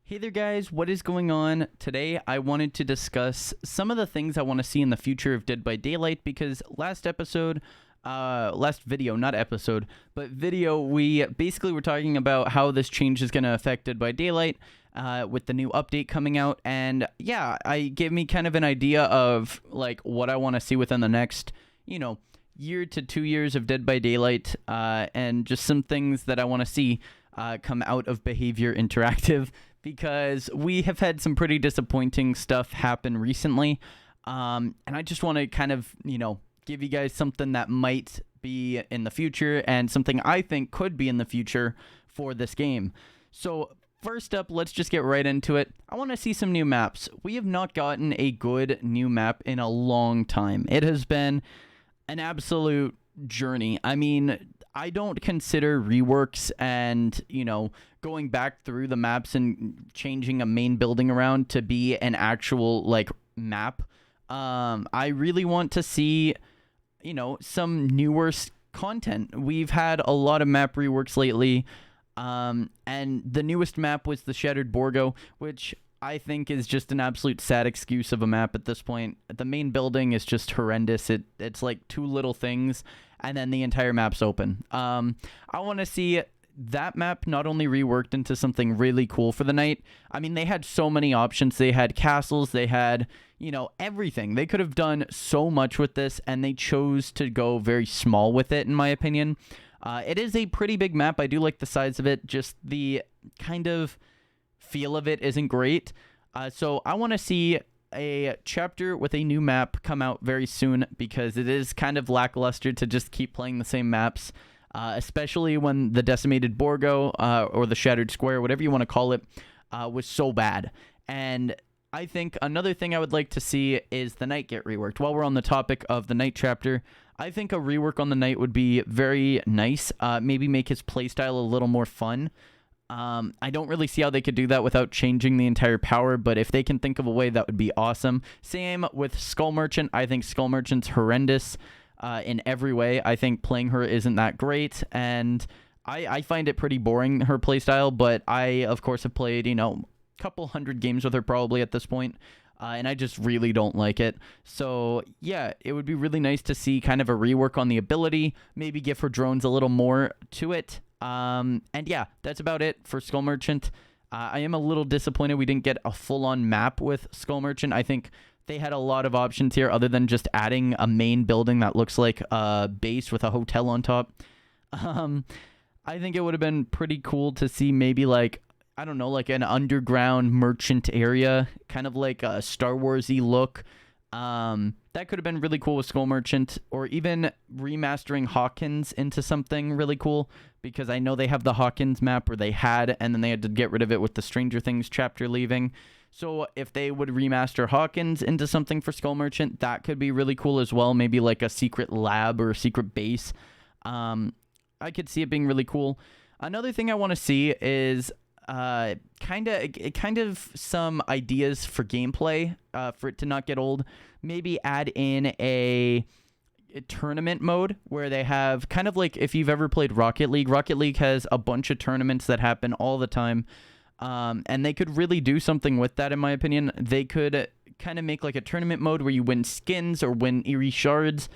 Hey there, guys. What is going on? Today, I wanted to discuss some of the things I want to see in the future of Dead by Daylight because last video, not episode, but video, we basically were talking about how this change is going to affect Dead by Daylight with the new update coming out. And yeah, I gave me kind of an idea of like what I want to see within the next, year to 2 years of Dead by Daylight and just some things that I want to see come out of Behavior Interactive because we have had some pretty disappointing stuff happen recently. And I just want to kind of, give you guys something that might be in the future and something I think could be in the future for this game. So first up, let's just get right into it. I want to see some new maps. We have not gotten a good new map in a long time. It has been an absolute journey. I mean, I don't consider reworks and, going back through the maps and changing a main building around to be an actual, map. I really want to see, some newer content. We've had a lot of map reworks lately, and the newest map was the Shattered Borgo, which I think is just an absolute sad excuse of a map at this point. The main building is just horrendous. It's like two little things, and then the entire map's open. I want to see that map not only reworked into something really cool for the night. I mean, they had so many options. They had castles. They had, everything. They could have done so much with this, and they chose to go very small with it, in my opinion. It is a pretty big map. I do like the size of it. Just the kind of feel of it isn't great. So I want to see a chapter with a new map come out very soon because it is kind of lackluster to just keep playing the same maps, especially when the Decimated Borgo or the Shattered Square, whatever you want to call it, was so bad. And I think another thing I would like to see is the night get reworked. While we're on the topic of the night chapter, I think a rework on the night would be very nice. Maybe make his playstyle a little more fun. I don't really see how they could do that without changing the entire power, but if they can think of a way, that would be awesome. Same with Skull Merchant. I think Skull Merchant's horrendous in every way. I think playing her isn't that great, and I find it pretty boring, her playstyle, but I, of course, have played, couple hundred games with her probably at this point, and I just really don't like it. So yeah, it would be really nice to see kind of a rework on the ability, maybe give her drones a little more to it. And yeah, that's about it for Skull Merchant. I am a little disappointed we didn't get a full-on map with Skull Merchant. I think they had a lot of options here other than just adding a main building that looks like a base with a hotel on top. I think it would have been pretty cool to see maybe I don't know, like an underground merchant area, kind of like a Star Wars-y look. That could have been really cool with Skull Merchant, or even remastering Hawkins into something really cool, because I know they have the Hawkins map where they had, and then they had to get rid of it with the Stranger Things chapter leaving. So if they would remaster Hawkins into something for Skull Merchant, that could be really cool as well. Maybe like a secret lab or a secret base. I could see it being really cool. Another thing I want to see is kind of some ideas for gameplay, for it to not get old. Maybe add in a tournament mode where they have kind of like if you've ever played Rocket League. Rocket League has a bunch of tournaments that happen all the time, and they could really do something with that, in my opinion. They could kind of make like a tournament mode where you win skins or win eerie shards,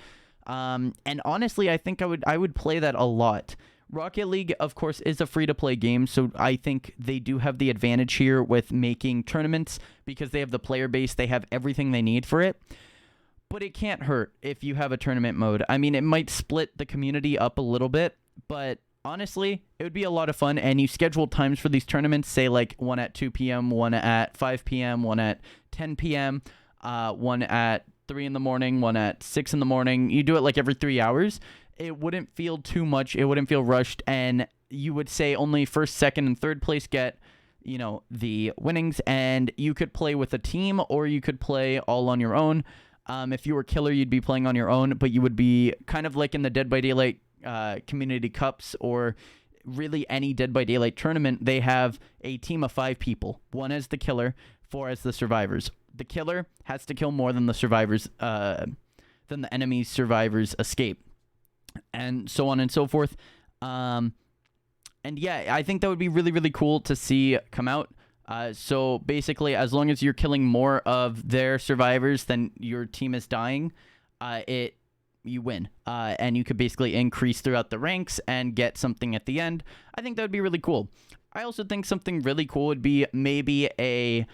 and honestly, I think I would play that a lot. Rocket League, of course, is a free-to-play game, so I think they do have the advantage here with making tournaments because they have the player base, they have everything they need for it. But it can't hurt if you have a tournament mode. I mean, it might split the community up a little bit, but honestly, it would be a lot of fun, and you schedule times for these tournaments, say like one at 2 p.m., one at 5 p.m., one at 10 p.m., one at 3 in the morning, one at 6 in the morning. You do it like every 3 hours. It wouldn't feel too much. It wouldn't feel rushed. And you would say only first, second, and third place get, the winnings. And you could play with a team or you could play all on your own. If you were killer, you'd be playing on your own, but you would be kind of like in the Dead by Daylight community cups or really any Dead by Daylight tournament. They have a team of 5 people. 1 as the killer, 4 as the survivors. The killer has to kill more than the survivors, than the enemy's survivors escape. And so on and so forth. And yeah, I think that would be really, really cool to see come out. So basically, as long as you're killing more of their survivors than your team is dying, you win. And you could basically increase throughout the ranks and get something at the end. I think that would be really cool. I also think something really cool would be maybe a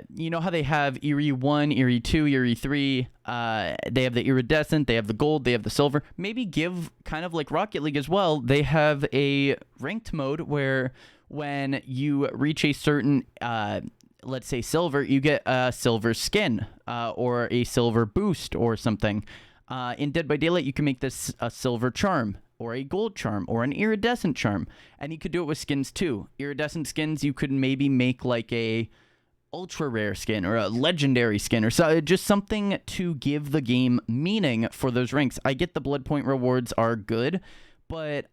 you know how they have Eerie 1, Eerie 2, Eerie 3, they have the iridescent, they have the gold, they have the silver. Maybe give, kind of like Rocket League as well, they have a ranked mode where when you reach a certain, let's say silver, you get a silver skin, or a silver boost or something. In Dead by Daylight, you can make this a silver charm, or a gold charm, or an iridescent charm. And you could do it with skins too. Iridescent skins, you could maybe make like a ultra rare skin or a legendary skin, or so, just something to give the game meaning for those ranks. I get the blood point rewards are good, but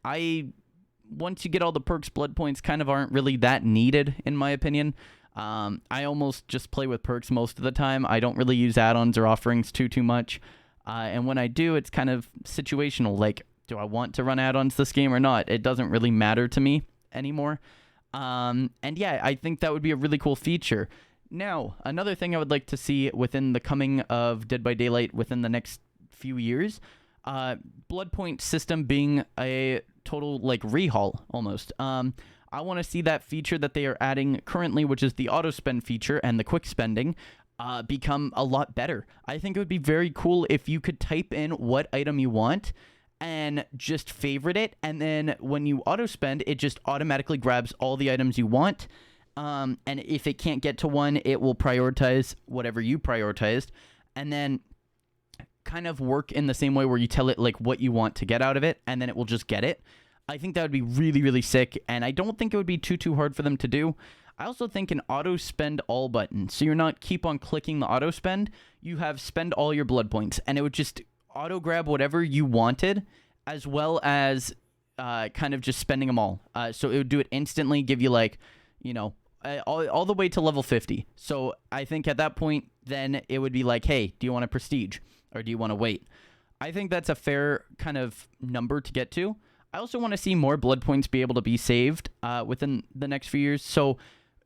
once you get all the perks, blood points kind of aren't really that needed in my opinion. I almost just play with perks most of the time. I don't really use add-ons or offerings too much. And when I do, it's kind of situational. Like, do I want to run add-ons this game or not? It doesn't really matter to me anymore. And yeah, I think that would be a really cool feature. Now, another thing I would like to see within the coming of Dead by Daylight within the next few years, blood point system being a total, like, rehaul, almost. I want to see that feature that they are adding currently, which is the auto spend feature and the quick spending, become a lot better. I think it would be very cool if you could type in what item you want and just favorite it, and then when you auto spend, it just automatically grabs all the items you want. And if it can't get to one, it will prioritize whatever you prioritized, and then kind of work in the same way where you tell it like what you want to get out of it, and then it will just get it. I think that would be really, really sick, and I don't think it would be too hard for them to do. I also think an auto spend all button, so you're not keep on clicking the auto spend, you have spend all your blood points, and it would just auto grab whatever you wanted, as well as kind of just spending them all. So it would do it instantly, give you like, you know, all the way to level 50. So I think at that point, then it would be like, hey, do you want a prestige or do you want to wait? I think that's a fair kind of number to get to. I also want to see more blood points be able to be saved within the next few years. So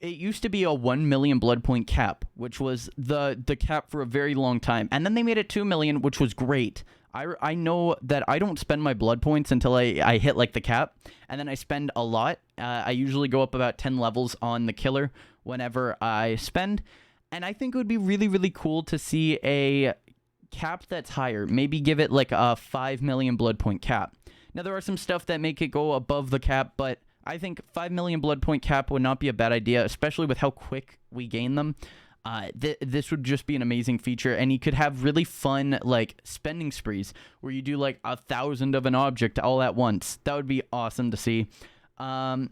it used to be a 1 million blood point cap, which was the cap for a very long time. And then they made it 2 million, which was great. I know that I don't spend my blood points until I hit like the cap, and then I spend a lot. I usually go up about 10 levels on the killer whenever I spend, and I think it would be really, really cool to see a cap that's higher. Maybe give it like a 5 million blood point cap. Now, there are some stuff that make it go above the cap, but I think 5 million blood point cap would not be a bad idea, especially with how quick we gain them. This would just be an amazing feature, and you could have really fun, like, spending sprees, where you do, like, 1,000 of an object all at once. That would be awesome to see. And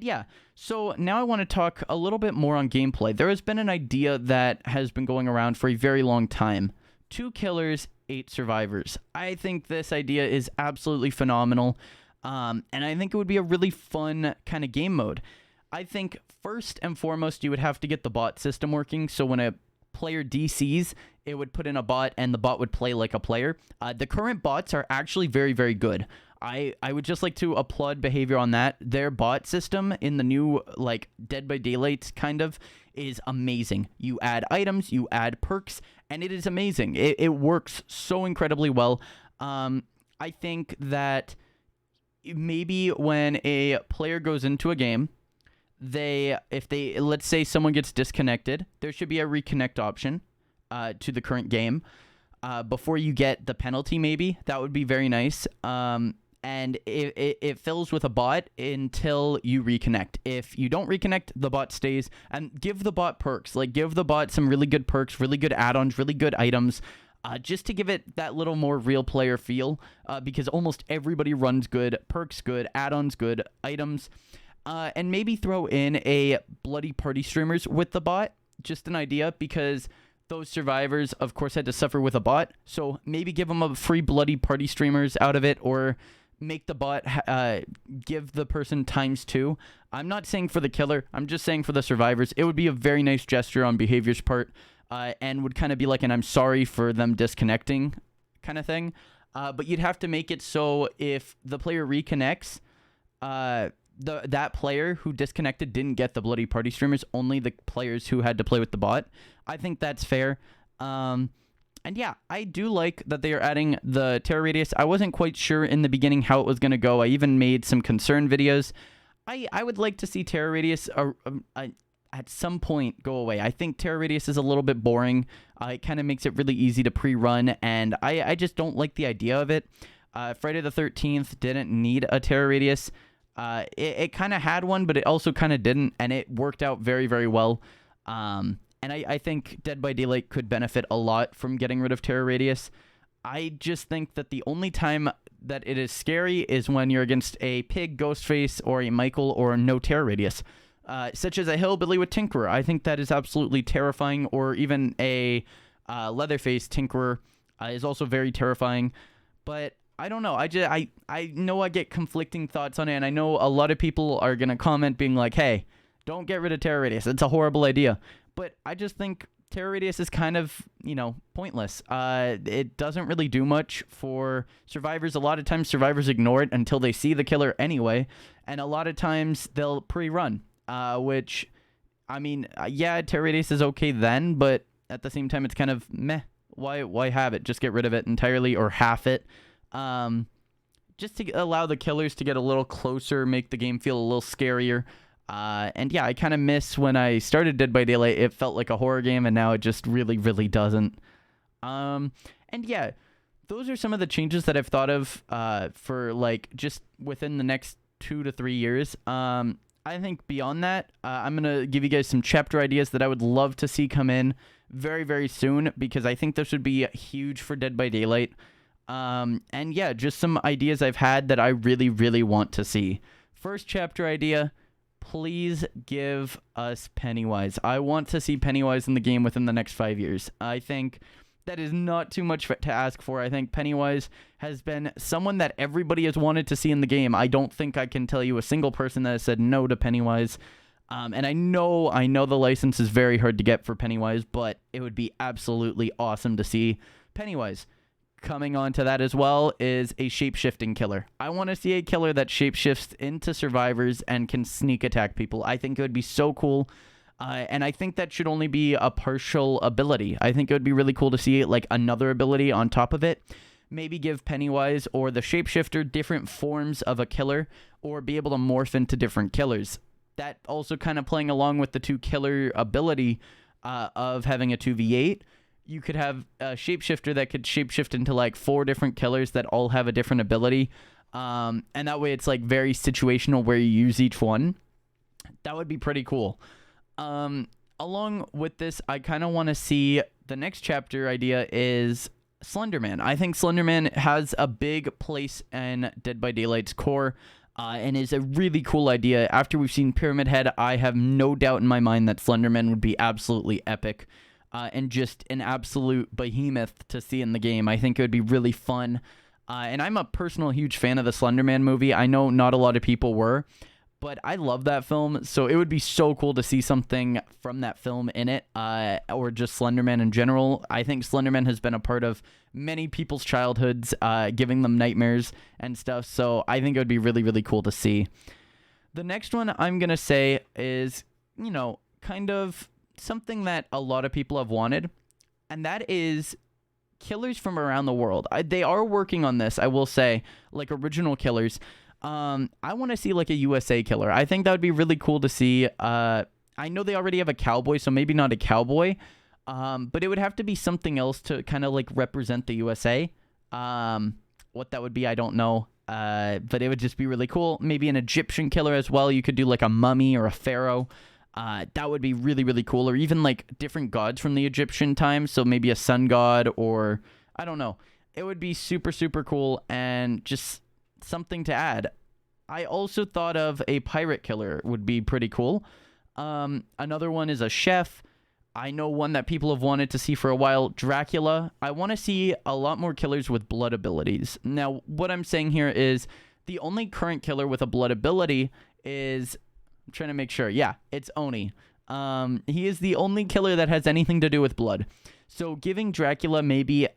yeah, so now I want to talk a little bit more on gameplay. There has been an idea that has been going around for a very long time. 2 killers, 8 survivors. I think this idea is absolutely phenomenal, and I think it would be a really fun kind of game mode. I think first and foremost, you would have to get the bot system working. So when a player DCs, it would put in a bot and the bot would play like a player. The current bots are actually very, very good. I would just like to applaud behavior on that. Their bot system in the new, like, Dead by Daylight kind of is amazing. You add items, you add perks, and it is amazing. It works so incredibly well. I think that maybe when a player goes into a game, let's say someone gets disconnected, there should be a reconnect option to the current game before you get the penalty. Maybe that would be very nice. And it fills with a bot until you reconnect. If you don't reconnect, the bot stays. And give the bot perks. Like, give the bot some really good perks, really good add-ons, really good items, just to give it that little more real player feel, because almost everybody runs good, perks good, add-ons good, items. And maybe throw in a bloody party streamers with the bot. Just an idea, because those survivors, of course, had to suffer with a bot. So maybe give them a free bloody party streamers out of it, or make the bot give the person ×2. I'm not saying for the killer. I'm just saying for the survivors. It would be a very nice gesture on behavior's part, and would kind of be like an I'm sorry for them disconnecting kind of thing. But you'd have to make it so if the player reconnects, that player who disconnected didn't get the bloody party streamers, only the players who had to play with the bot. I think that's fair. And yeah, I do like that they are adding the terror radius. I wasn't quite sure in the beginning how it was going to go. I even made some concern videos. I would like to see terror radius at some point go away. I think terror radius is a little bit boring. It kind of makes it really easy to pre-run, and I just don't like the idea of it. Friday the 13th didn't need a terror radius. It kind of had one, but it also kind of didn't, and it worked out very, very well. And I think Dead by Daylight could benefit a lot from getting rid of terror radius. I just think that the only time that it is scary is when you're against a pig, Ghostface, or a Michael, or no terror radius. Such as a hillbilly with Tinkerer. I think that is absolutely terrifying, or even a Leatherface Tinkerer is also very terrifying. But I don't know. I know I get conflicting thoughts on it, and I know a lot of people are going to comment being like, hey, don't get rid of terror radius. It's a horrible idea. But I just think terror radius is kind of, pointless. It doesn't really do much for survivors. A lot of times survivors ignore it until they see the killer anyway. And a lot of times they'll pre-run, which, yeah, terror radius is okay then, but at the same time it's kind of meh. Why have it? Just get rid of it entirely or half it. Just to allow the killers to get a little closer, make the game feel a little scarier. And yeah, I kind of miss when I started Dead by Daylight. It felt like a horror game, and now it just really, really doesn't. And yeah, those are some of the changes that I've thought of for like just within the next 2 to 3 years. I think beyond that, I'm going to give you guys some chapter ideas that I would love to see come in very, very soon, because I think this would be huge for Dead by Daylight. And yeah, just some ideas I've had that I really, really want to see. First chapter idea: please give us Pennywise. I want to see Pennywise in the game within the next 5 years. I think that is not too much to ask for. I think Pennywise has been someone that everybody has wanted to see in the game. I don't think I can tell you a single person that has said no to Pennywise. And I know the license is very hard to get for Pennywise, but it would be absolutely awesome to see Pennywise. Coming on to that as well is a shape-shifting killer. I want to see a killer that shape-shifts into survivors and can sneak attack people. I think it would be so cool. And I think that should only be a partial ability. I think it would be really cool to see like another ability on top of it. Maybe give Pennywise or the shapeshifter different forms of a killer, or be able to morph into different killers. That also kind of playing along with the 2 killer ability of having a 2v8. You could have a shapeshifter that could shapeshift into like 4 different killers that all have a different ability. And that way it's like very situational where you use each one. That would be pretty cool. Along with this, I kind of want to see the next chapter idea is Slenderman. I think Slenderman has a big place in Dead by Daylight's core, and is a really cool idea. After we've seen Pyramid Head, I have no doubt in my mind that Slenderman would be absolutely epic. And just an absolute behemoth to see in the game. I think it would be really fun. And I'm a personal huge fan of the Slenderman movie. I know not a lot of people were, but I love that film. So it would be so cool to see something from that film in it, or just Slenderman in general. I think Slenderman has been a part of many people's childhoods, giving them nightmares and stuff. So I think it would be really, really cool to see. The next one I'm going to say is, kind of something that a lot of people have wanted, and that is killers from around the world. They are working on this, I will say, like original killers. I want to see like a USA killer. I think that would be really cool to see. I know they already have a cowboy, so maybe not a cowboy, but it would have to be something else to kind of like represent the USA. What that would be, I don't know. But it would just be really cool. Maybe an Egyptian killer as well. You could do like a mummy or a pharaoh. That would be really, really cool. Or even like different gods from the Egyptian time. So maybe a sun god, or I don't know. It would be super, super cool and just something to add. I also thought of a pirate killer would be pretty cool. Another one is a chef. I know one that people have wanted to see for a while, Dracula. I want to see a lot more killers with blood abilities. Now, what I'm saying here is the only current killer with a blood ability is... I'm trying to make sure. Yeah, it's Oni. He is the only killer that has anything to do with blood. So giving Dracula maybe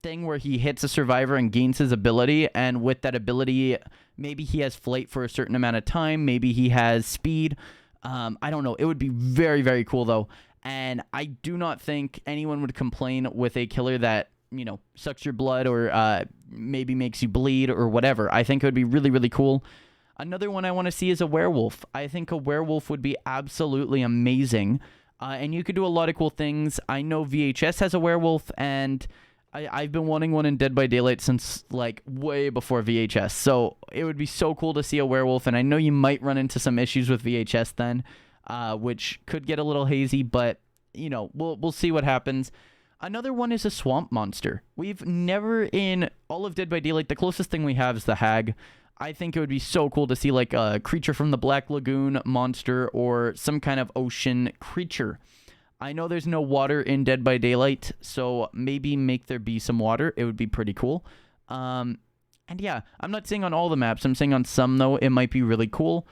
thing where he hits a survivor and gains his ability, and with that ability, maybe he has flight for a certain amount of time, maybe he has speed. I don't know. It would be very, very cool, though. And I do not think anyone would complain with a killer that, sucks your blood or maybe makes you bleed or whatever. I think it would be really, really cool. Another one I want to see is a werewolf. I think a werewolf would be absolutely amazing. And you could do a lot of cool things. I know VHS has a werewolf, and I've been wanting one in Dead by Daylight since, like, way before VHS. So it would be so cool to see a werewolf, and I know you might run into some issues with VHS then, which could get a little hazy, but, we'll see what happens. Another one is a swamp monster. We've never, in all of Dead by Daylight, the closest thing we have is the Hag. I think it would be so cool to see, like, a creature from the Black Lagoon monster or some kind of ocean creature. I know there's no water in Dead by Daylight, so maybe make there be some water. It would be pretty cool. And yeah, I'm not saying on all the maps. I'm saying on some, though, it might be really cool.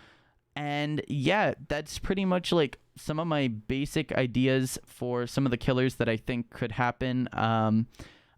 And yeah, that's pretty much, like, some of my basic ideas for some of the killers that I think could happen.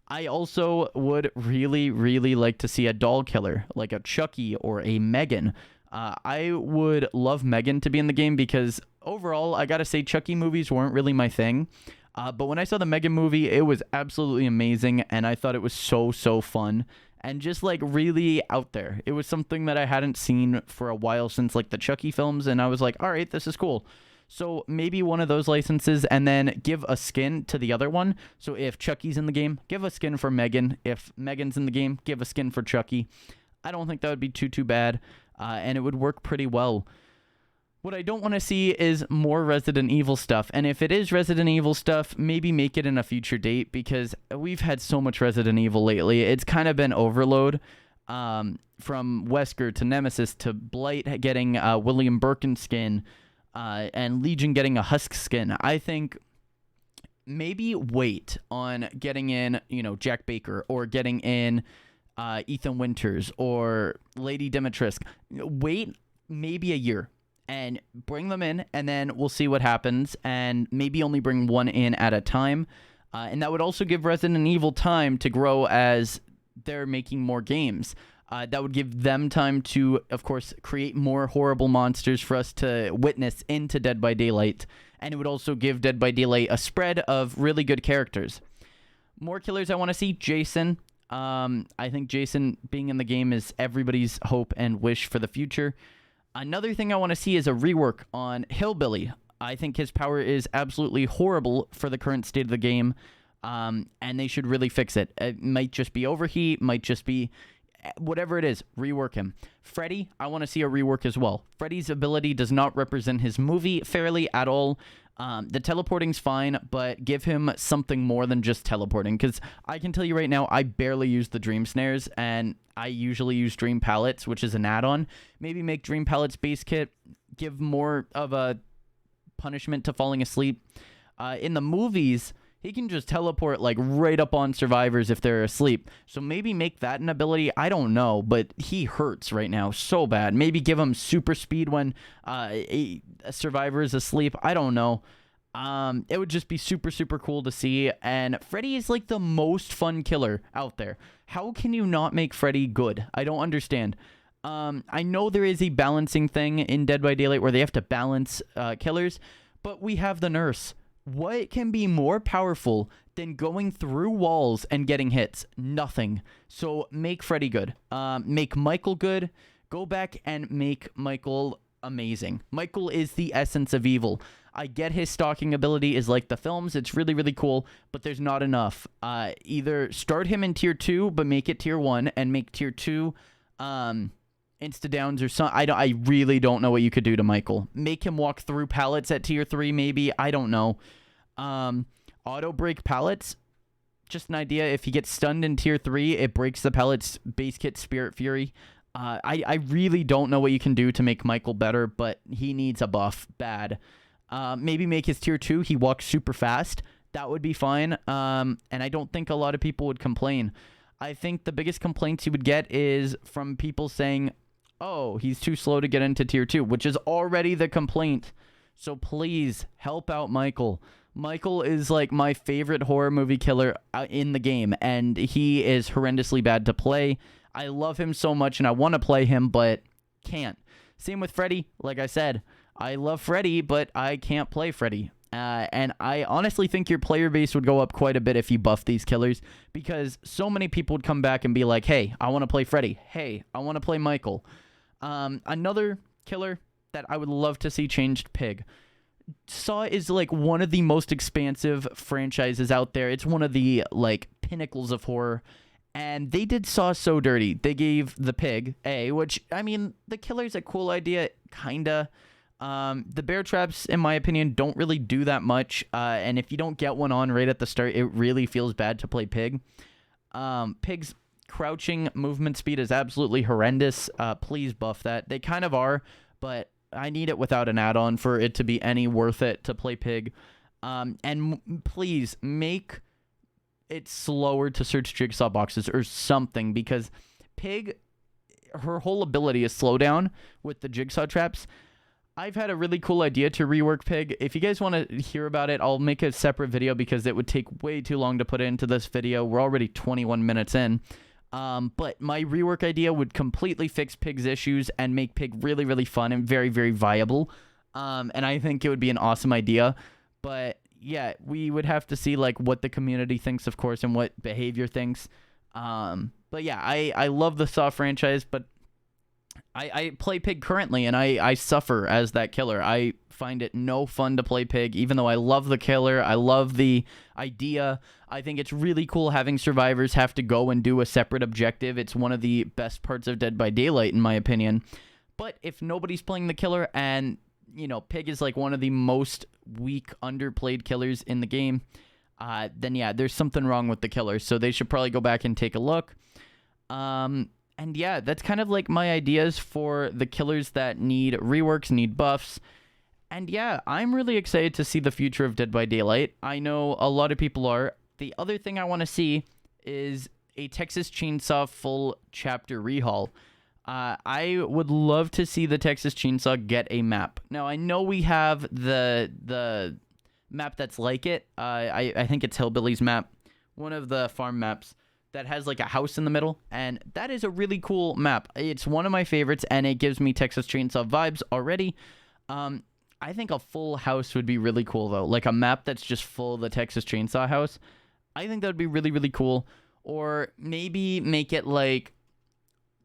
I also would really, really like to see a doll killer, like a Chucky or a Megan. I would love Megan to be in the game because overall, I gotta say, Chucky movies weren't really my thing. But when I saw the Megan movie, it was absolutely amazing, and I thought it was so, so fun. And just, like, really out there. It was something that I hadn't seen for a while since, like, the Chucky films, and I was like, all right, this is cool. So maybe one of those licenses, and then give a skin to the other one. So if Chucky's in the game, give a skin for Megan. If Megan's in the game, give a skin for Chucky. I don't think that would be too bad, and it would work pretty well. What I don't want to see is more Resident Evil stuff, and if it is Resident Evil stuff, maybe make it in a future date, because we've had so much Resident Evil lately. It's kind of been overload, from Wesker to Nemesis to Blight getting William Birkin skin, and Legion getting a Husk skin. I think maybe wait on getting in, Jack Baker, or getting in Ethan Winters or Lady Dimitrescu. Wait maybe a year and bring them in, and then we'll see what happens, and maybe only bring one in at a time. And that would also give Resident Evil time to grow as they're making more games. That would give them time to, of course, create more horrible monsters for us to witness into Dead by Daylight. And it would also give Dead by Daylight a spread of really good characters. More killers I want to see. Jason. I think Jason being in the game is everybody's hope and wish for the future. Another thing I want to see is a rework on Hillbilly. I think his power is absolutely horrible for the current state of the game. And they should really fix it. It might just be overheat, might just be whatever it is, rework him. Freddy, I want to see a rework as well. Freddy's ability does not represent his movie fairly at all. The teleporting's fine, but give him something more than just teleporting, because I can tell you right now, I barely use the Dream Snares, and I usually use Dream Pallets, which is an add-on. Maybe make Dream Pallets base kit, give more of a punishment to falling asleep. In the movies, he can just teleport, like, right up on survivors if they're asleep. So maybe make that an ability. I don't know, but he hurts right now so bad. Maybe give him super speed when a survivor is asleep. I don't know. It would just be super, super cool to see. And Freddy is, like, the most fun killer out there. How can you not make Freddy good? I don't understand. I know there is a balancing thing in Dead by Daylight where they have to balance killers, but we have the nurse. What can be more powerful than going through walls and getting hits? Nothing. So make Freddy good. Make Michael good. Go back and make Michael amazing. Michael is the essence of evil. I get his stalking ability is like the films. It's really, really cool, but there's not enough. Either start him in tier 2, but make it tier 1, and make tier 2 insta-downs or something. I really don't know what you could do to Michael. Make him walk through pallets at tier 3, maybe. I don't know. Auto break pallets. Just an idea. If he gets stunned in tier 3, it breaks the pallets base kit Spirit Fury. I really don't know what you can do to make Michael better, but he needs a buff bad. Maybe make his tier 2. He walks super fast. That would be fine. And I don't think a lot of people would complain. I think the biggest complaints you would get is from people saying, oh, he's too slow to get into tier 2, which is already the complaint. So please help out Michael. Michael is like my favorite horror movie killer in the game, and he is horrendously bad to play. I love him so much, and I want to play him, but can't. Same with Freddy. Like I said, I love Freddy, but I can't play Freddy. And I honestly think your player base would go up quite a bit if you buff these killers, because so many people would come back and be like, hey, I want to play Freddy. Hey, I want to play Michael. Another killer that I would love to see changed, Pig. Saw is like one of the most expansive franchises out there. It's one of the like pinnacles of horror. And they did Saw so dirty. They gave the pig a, which, I mean, the killer's a cool idea, kinda. The bear traps, in my opinion, don't really do that much. And if you don't get one on right at the start, it really feels bad to play Pig. Pig's crouching movement speed is absolutely horrendous. Please buff that. They kind of are, but I need it without an add-on for it to be any worth it to play Pig. And please make it slower to search jigsaw boxes or something, because Pig, her whole ability is slow down with the jigsaw traps. I've had a really cool idea to rework Pig. If you guys want to hear about it, I'll make a separate video because it would take way too long to put into this video. We're already 21 minutes in. But my rework idea would completely fix Pig's issues and make Pig really, really fun and very, very viable. And I think it would be an awesome idea. But yeah, we would have to see like what the community thinks, of course, and what behavior thinks. But yeah, I love the Saw franchise, but I play Pig currently, and I suffer as that killer. I find it no fun to play Pig, even though I love the killer. I love the idea. I think it's really cool having survivors have to go and do a separate objective. It's one of the best parts of Dead by Daylight, in my opinion. But if nobody's playing the killer, and, you know, Pig is like one of the most weak, underplayed killers in the game, then yeah, there's something wrong with the killer. So they should probably go back and take a look. And yeah, that's kind of like my ideas for the killers that need reworks, need buffs. And yeah, I'm really excited to see the future of Dead by Daylight. I know a lot of people are. The other thing I want to see is a Texas Chainsaw full chapter rehaul. I would love to see the Texas Chainsaw get a map. Now, I know we have the map that's like it. I think it's Hillbilly's map, one of the farm maps that has like a house in the middle, and that is a really cool map. It's one of my favorites, and it gives me Texas Chainsaw vibes already. I think a full house would be really cool, though. Like a map that's just full of the Texas Chainsaw house. I think that would be really, really cool. Or maybe make it like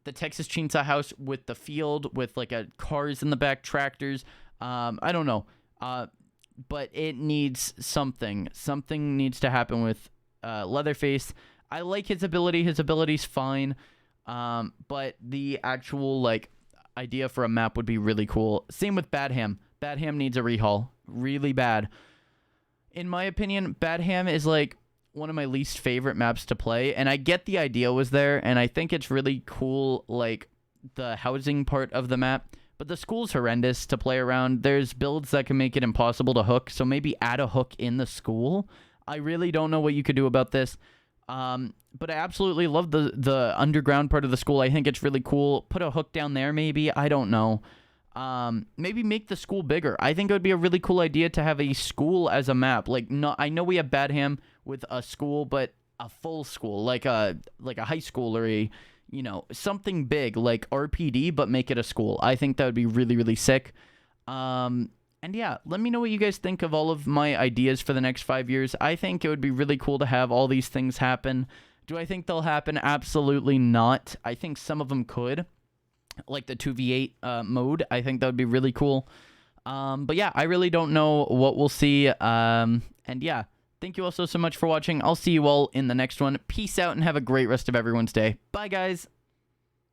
the Texas Chainsaw house with the field, with like a cars in the back, tractors. I don't know. But it needs something. Something needs to happen with Leatherface. I like his ability. His ability's fine. But the actual, like, idea for a map would be really cool. Same with Bad Ham. Bad Ham needs a rehaul. Really bad. In my opinion, Bad Ham is, like, one of my least favorite maps to play. And I get the idea was there, and I think it's really cool, like, the housing part of the map. But the school's horrendous to play around. There's builds that can make it impossible to hook, so maybe add a hook in the school. I really don't know what you could do about this. But I absolutely love the underground part of the school. I think it's really cool. Put a hook down there, maybe. I don't know. Maybe make the school bigger. I think it would be a really cool idea to have a school as a map. Like, no, I know we have Bad Ham with a school, but a full school, like a high school or a, you know, something big like RPD, but make it a school. I think that would be really, really sick. And yeah, let me know what you guys think of all of my ideas for the next 5 years. I think it would be really cool to have all these things happen. Do I think they'll happen? Absolutely not. I think some of them could, like the 2v8 mode. I think that would be really cool. But yeah, I really don't know what we'll see. And yeah, thank you all so much for watching. I'll see you all in the next one. Peace out and have a great rest of everyone's day. Bye, guys.